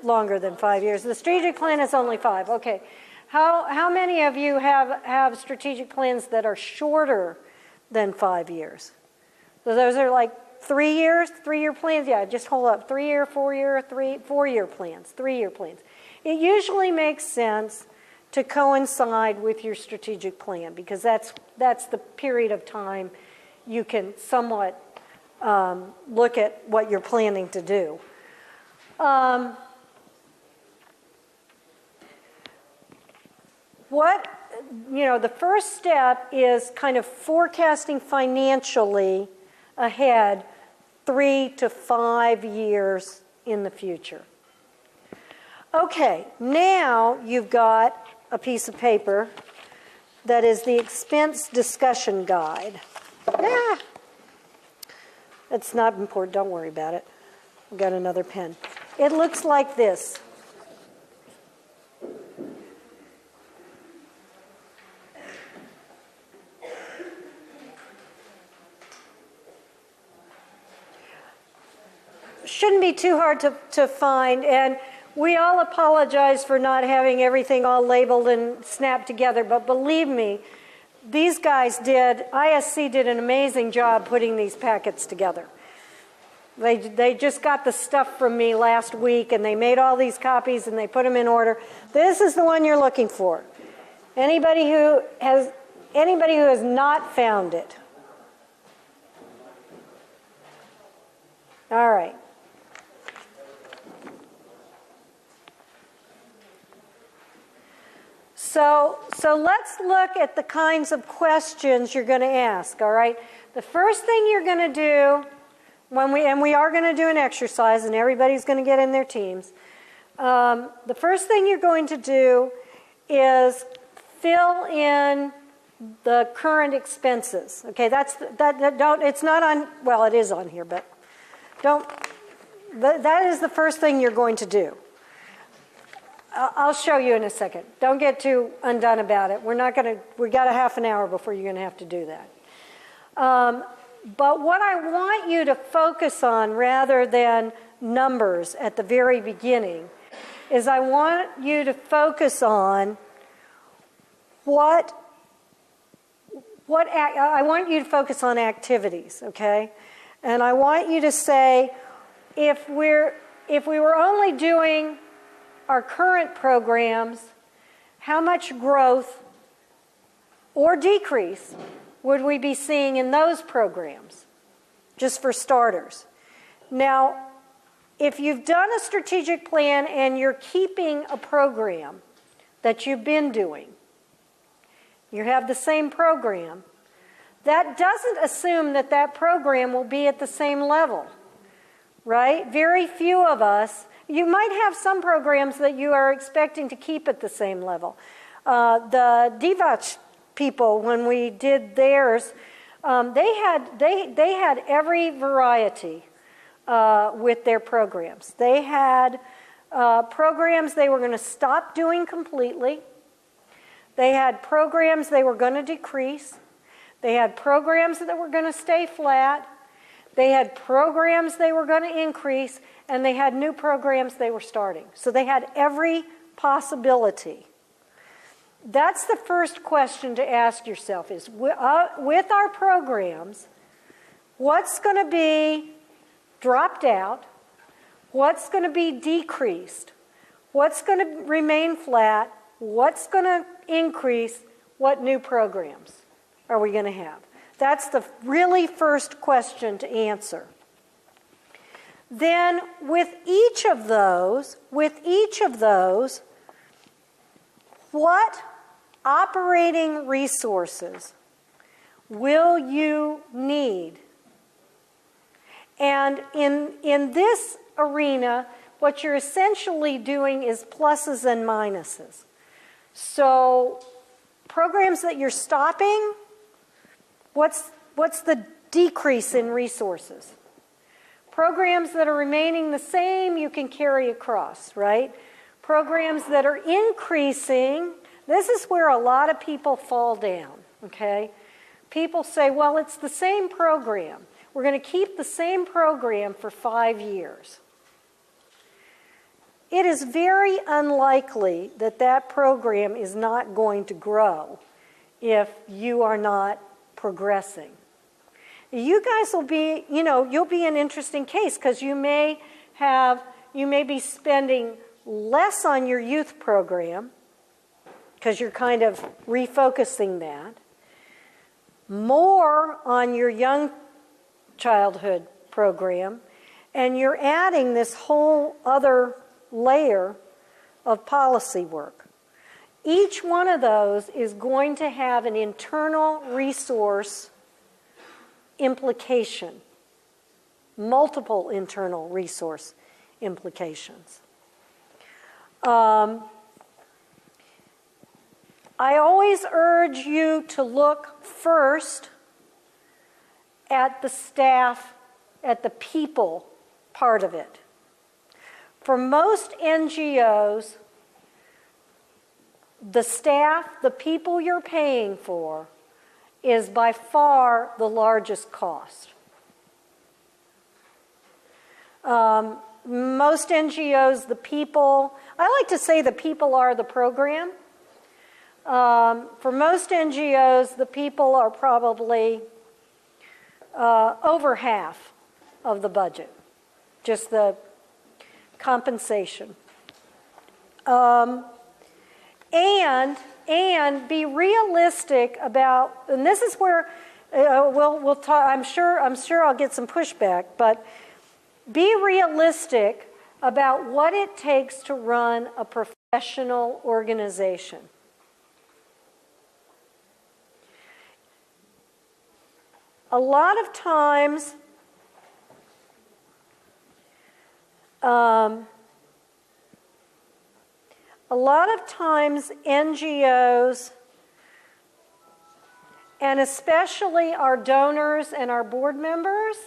longer than 5 years. The strategic plan is only 5. Okay. How many of you have strategic plans that are shorter than 5 years? So those are like 3 years, 3-year plans. Yeah, just hold up. 3-year, 4-year, 4-year plans, 3-year plans. It usually makes sense to coincide with your strategic plan because that's the period of time you can somewhat look at what you're planning to do. The first step is kind of forecasting financially ahead 3 to 5 years in the future. Okay, now you've got a piece of paper that is the expense discussion guide. It's not important, don't worry about it. I've got another pen. It looks like this. Shouldn't be too hard to find, and we all apologize for not having everything all labeled and snapped together, but believe me, these guys ISC did an amazing job putting these packets together. They just got the stuff from me last week, and they made all these copies, and they put them in order. This is the one you're looking for. Anybody who has not found it? All right. So let's look at the kinds of questions you're going to ask, all right? The first thing you're going to do, we are going to do an exercise, and everybody's going to get in their teams. The first thing you're going to do is fill in the current expenses. Okay, it's not on, well, it is on here, but that is the first thing you're going to do. I'll show you in a second. Don't get too undone about it. We got a half an hour before you're going to have to do that. But what I want you to focus on rather than numbers at the very beginning is I want you to focus on what I want you to focus on activities, okay? And I want you to say, if we were only doing our current programs, how much growth or decrease would we be seeing in those programs, just for starters? Now, if you've done a strategic plan and you're keeping a program that you've been doing, you have the same program, that doesn't assume that that program will be at the same level, right? Very few of us, you might have some programs that you are expecting to keep at the same level. The Divac people, when we did theirs, they had every variety with their programs. They had programs they were going to stop doing completely. They had programs they were going to decrease. They had programs that were going to stay flat. They had programs they were going to increase, and they had new programs they were starting. So they had every possibility. That's the first question to ask yourself is, with our programs, what's going to be dropped out? What's going to be decreased? What's going to remain flat? What's going to increase? What new programs are we going to have? That's the really first question to answer. Then with each of those, what operating resources will you need? And in this arena, what you're essentially doing is pluses and minuses. So programs that you're stopping, what's the decrease in resources? Programs that are remaining the same, you can carry across, right? Programs that are increasing, this is where a lot of people fall down, okay? People say, well, it's the same program. We're going to keep the same program for 5 years. It is very unlikely that that program is not going to grow if you are not progressing. You guys will be, you'll be an interesting case because you may be spending less on your youth program because you're kind of refocusing that, more on your young childhood program, and you're adding this whole other layer of policy work. Each one of those is going to have an internal resource implication, multiple internal resource implications. I always urge you to look first at the staff, at the people part of it. For most NGOs, the staff, the people you're paying for, is by far the largest cost. Most NGOs, the people, I like to say the people are the program. For most NGOs, the people are probably over half of the budget, just the compensation. And be realistic about, and this is where we'll talk. I'm sure I'll get some pushback, but be realistic about what it takes to run a professional organization. A lot of times, NGOs, and especially our donors and our board members,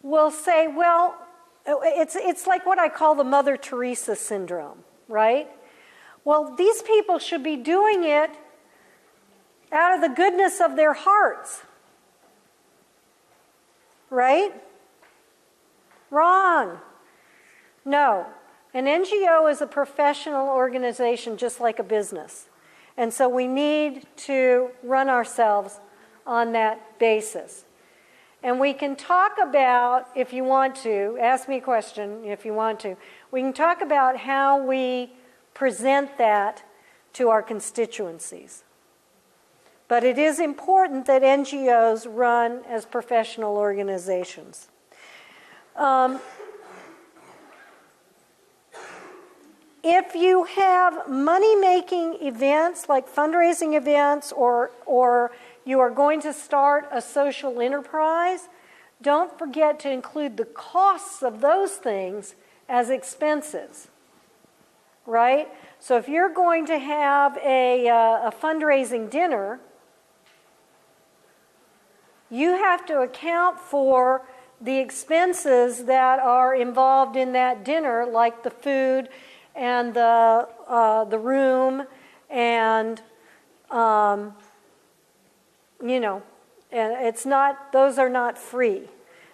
will say, well, it's like what I call the Mother Teresa syndrome, right? Well, these people should be doing it out of the goodness of their hearts, right? Wrong. No. An NGO is a professional organization just like a business. And so we need to run ourselves on that basis. And we can talk about, if you want to, ask me a question if you want to, we can talk about how we present that to our constituencies. But it is important that NGOs run as professional organizations. If you have money-making events like fundraising events or you are going to start a social enterprise, don't forget to include the costs of those things as expenses, right? So if you're going to have a fundraising dinner, you have to account for the expenses that are involved in that dinner, like the food and the room and you know, and it's not; those are not free.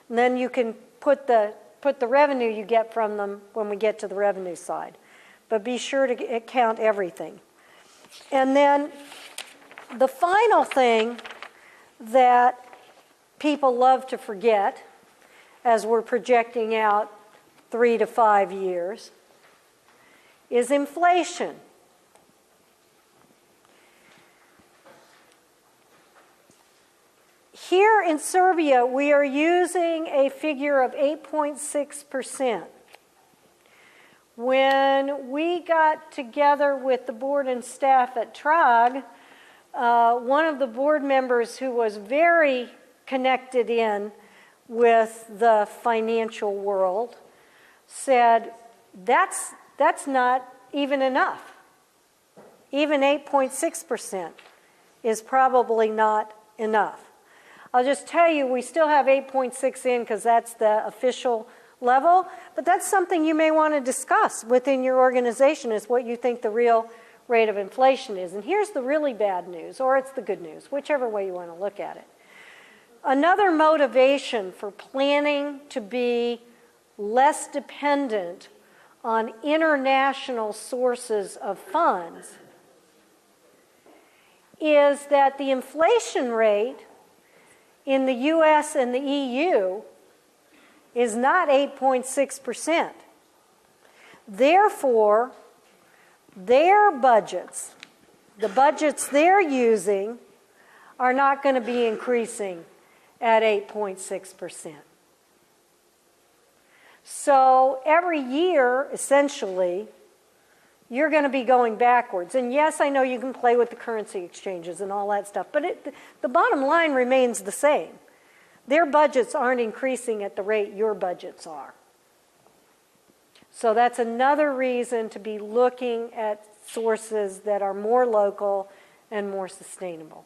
And then you can put the revenue you get from them when we get to the revenue side. But be sure to count everything. And then the final thing that people love to forget, as we're projecting out 3 to 5 years, is inflation. Here in Serbia, we are using a figure of 8.6%. When we got together with the board and staff at Trag, one of the board members who was very connected in with the financial world said, that's not even enough. Even 8.6% is probably not enough. I'll just tell you, we still have 8.6 in because that's the official level, but that's something you may want to discuss within your organization, is what you think the real rate of inflation is. And here's the really bad news, or it's the good news, whichever way you want to look at it. Another motivation for planning to be less dependent on international sources of funds is that the inflation rate in the US and the EU is not 8.6%. Therefore, their budgets, the budgets they're using, are not going to be increasing at 8.6%. So every year, essentially, you're going to be going backwards. And yes, I know you can play with the currency exchanges and all that stuff, but the bottom line remains the same. Their budgets aren't increasing at the rate your budgets are. So that's another reason to be looking at sources that are more local and more sustainable.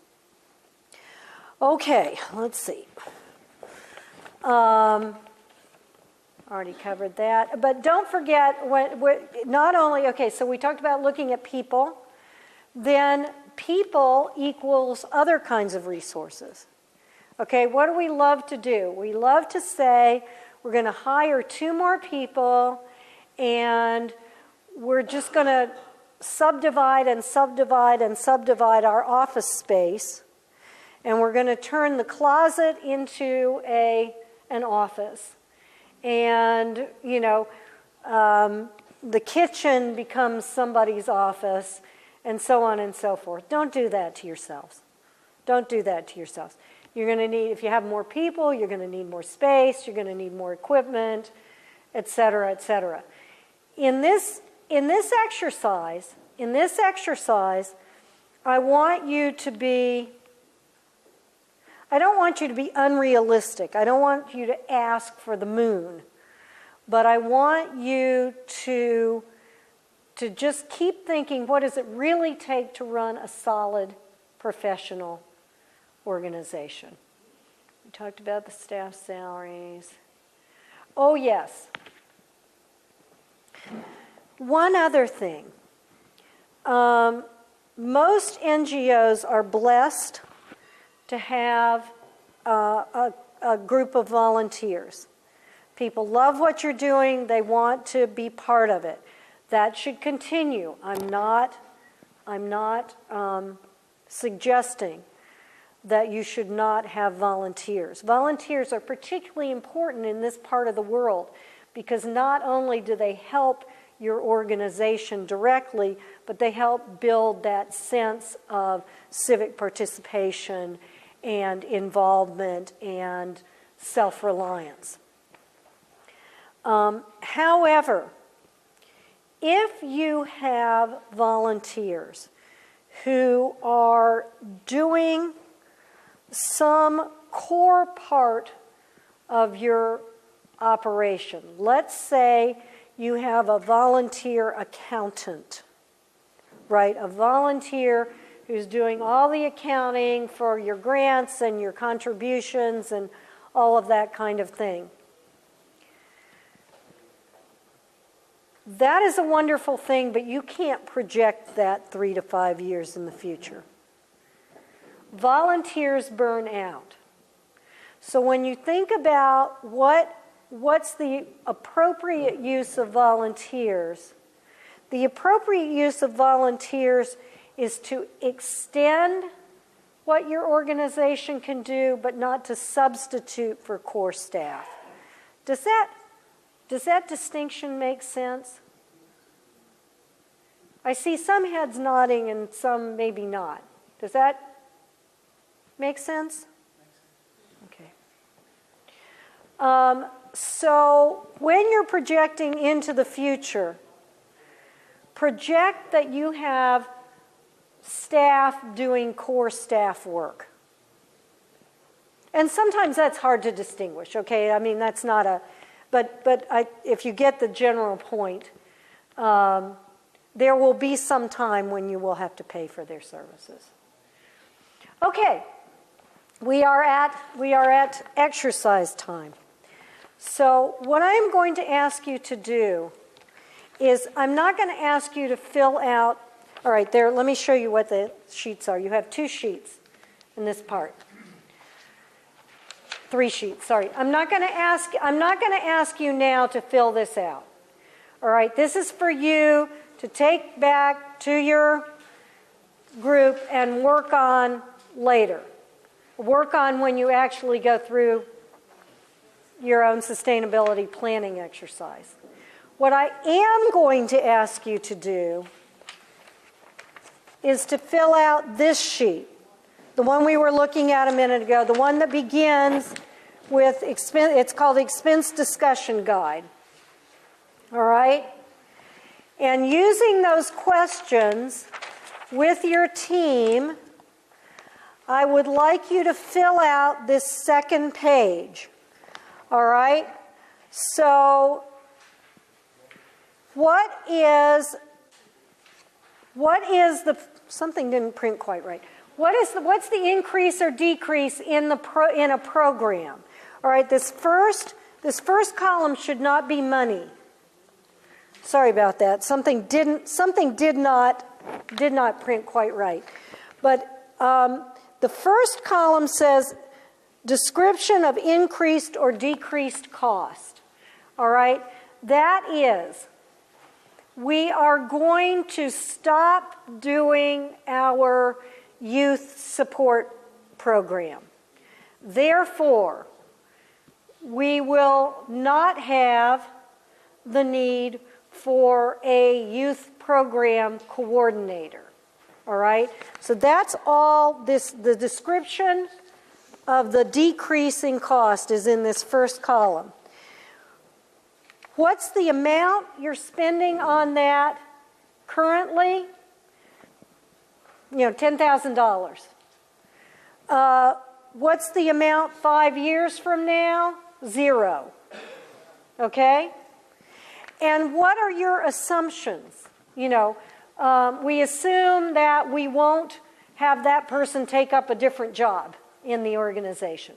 Okay, let's see. Already covered that. But don't forget, not only, okay, so we talked about looking at people, then people equals other kinds of resources. Okay, what do we love to do? We love to say we're going to hire 2 more people and we're just going to subdivide and subdivide and subdivide our office space, and we're going to turn the closet into an office. And, you know, the kitchen becomes somebody's office, and so on and so forth. Don't do that to yourselves. Don't do that to yourselves. You're going to need, if you have more people, you're going to need more space, you're going to need more equipment, et cetera, et cetera. In this exercise, I want you to be, I don't want you to be unrealistic. I don't want you to ask for the moon. But I want you to just keep thinking, what does it really take to run a solid professional organization? We talked about the staff salaries. Oh, yes. One other thing. Most NGOs are blessed to have a group of volunteers. People love what you're doing. They want to be part of it. That should continue. I'm not I'm not suggesting that you should not have volunteers. Volunteers are particularly important in this part of the world because not only do they help your organization directly, but they help build that sense of civic participation and involvement and self-reliance. However, if you have volunteers who are doing some core part of your operation, let's say you have a volunteer accountant, right? A volunteer who's doing all the accounting for your grants and your contributions and all of that kind of thing. That is a wonderful thing, but you can't project that 3 to 5 years in the future. Volunteers burn out. So when you think about what's the appropriate use of volunteers, the appropriate use of volunteers is to extend what your organization can do, but not to substitute for core staff. Does that distinction make sense? I see some heads nodding and some maybe not. Does that make sense? Okay. So when you're projecting into the future, project that you have staff doing core staff work. And sometimes that's hard to distinguish, okay? I mean, that's not a... But if you get the general point, there will be some time when you will have to pay for their services. Okay, we are at exercise time. So what I'm going to ask you to do is I'm not going to ask you to fill out... All right, there. Let me show you what the sheets are. You have 2 sheets in this part. 3 sheets, sorry. I'm not going to ask you now to fill this out. All right, this is for you to take back to your group and work on later. Work on when you actually go through your own sustainability planning exercise. What I am going to ask you to do is to fill out this sheet, the one we were looking at a minute ago, the one that begins with expense. It's called Expense Discussion Guide. All right? And using those questions with your team, I would like you to fill out this second page. All right? So, what is the... Something didn't print quite right. What's the increase or decrease in a program? All right, this first column should not be money. Sorry about that. Something did not print quite right. But the first column says description of increased or decreased cost. All right, that is, we are going to stop doing our youth support program. Therefore, we will not have the need for a youth program coordinator. All right? So that's all the description of the decrease in cost is in this first column. What's the amount you're spending on that currently? $10,000. What's the amount 5 years from now? 0. Okay? And what are your assumptions? We assume that we won't have that person take up a different job in the organization.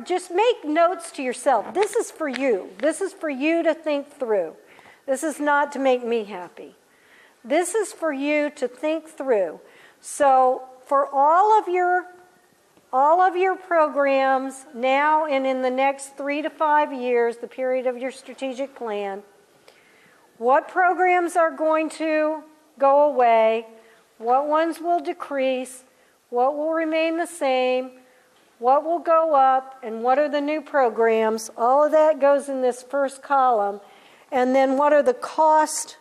Just make notes to yourself. This is for you. This is for you to think through. This is not to make me happy. This is for you to think through. So for all of your programs now and in the next 3 to 5 years, the period of your strategic plan, what programs are going to go away, what ones will decrease, what will remain the same, what will go up, and what are the new programs. All of that goes in this first column. And then what are the cost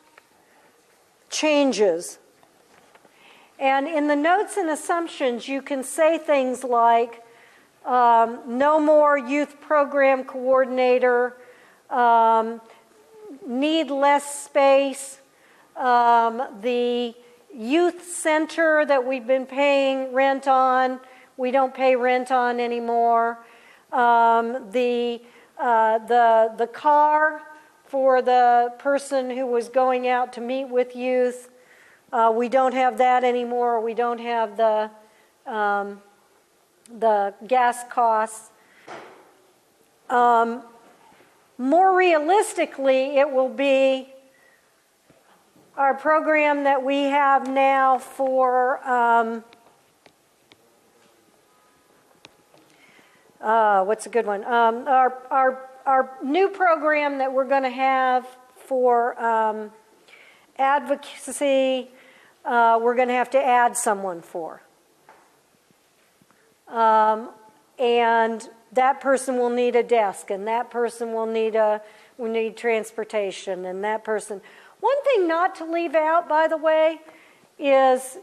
changes. And in the notes and assumptions, you can say things like, no more youth program coordinator, need less space, the youth center that we've been paying rent on, we don't pay rent on anymore, the car for the person who was going out to meet with youth, we don't have that anymore. We don't have the gas costs. More realistically, it will be our program that we have now for what's a good one? Our new program that we're going to have for advocacy, we're going to have to add someone for. And that person will need a desk, and that person will need transportation, and that person. One thing not to leave out, by the way, is,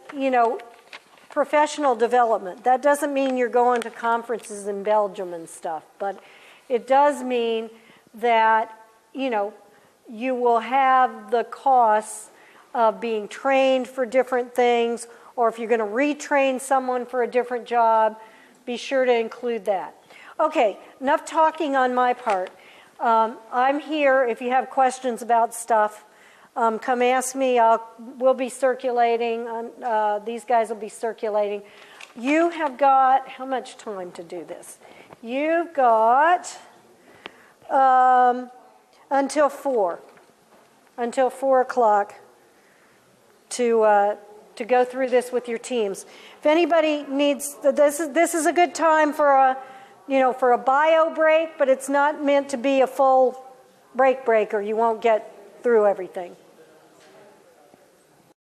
professional development. That doesn't mean you're going to conferences in Belgium and stuff, but it does mean that, you will have the costs of being trained for different things, or if you're going to retrain someone for a different job, be sure to include that. Okay, enough talking on my part. I'm here if you have questions about stuff. Come ask me. We'll be circulating. These guys will be circulating. You have got, how much time to do this? You've got until 4 o'clock to go through this with your teams. If anybody needs, this is a good time for a bio break, but it's not meant to be a full break or you won't get through everything.